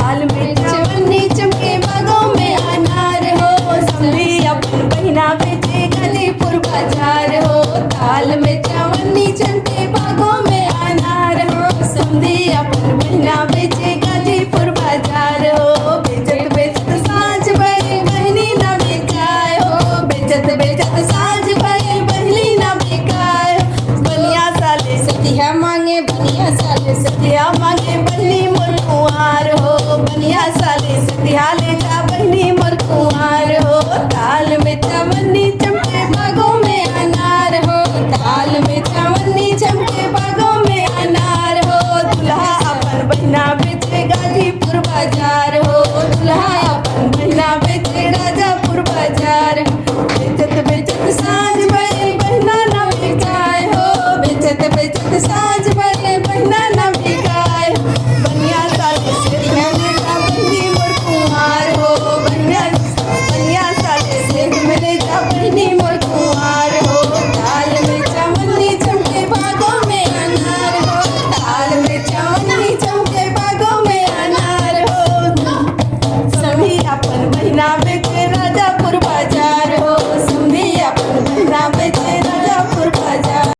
ताल में चवन्नी चमके बागों में अनार हो। समधी अपन बहिना बेचे गाजीपुर बाजार हो। ताल में चवन्नी चमके बागों में अनार हो। समधी अपन बहिना बेचे गाजीपुर बाजार हो। बेचत बेचत साँझ भइल बहिनी ना बिकाय हो। बेचत बेचत साँझ भइल बहिनी ना बिकाय हो। बनिया साले सतिया मांगे बनिया साले सतिया मांगे बहिनी मोर कुंवार हो। बनिया साले सतिया ले जा बहिनी मोर कुंवार हो। ताल में चवन्नी चमके बागों में अनार हो। ताल में चवन्नी चमके बागों में अनार हो। दुल्हा अपन बहिना बेचे गाजीपुर बाजार हो। दुल्हा अपन बहिना बेचे राजापुर बाजार हो। बेचत बेचत साँझ भइल बहिना ना बिकाय हो। बेचत बेचत साँझ भइल बहिना ना बिकाय हो। बनिया साले सतिया ले जा बहिनी मोर कुंवार हो। बनिया साले से ले जा बहिनी मोर कुंवार हो। ताल में चवन्नी चमके बागों में अनार हो। ताल में चवन्नी चमके बागों में अनार हो। सभी अपन बहिना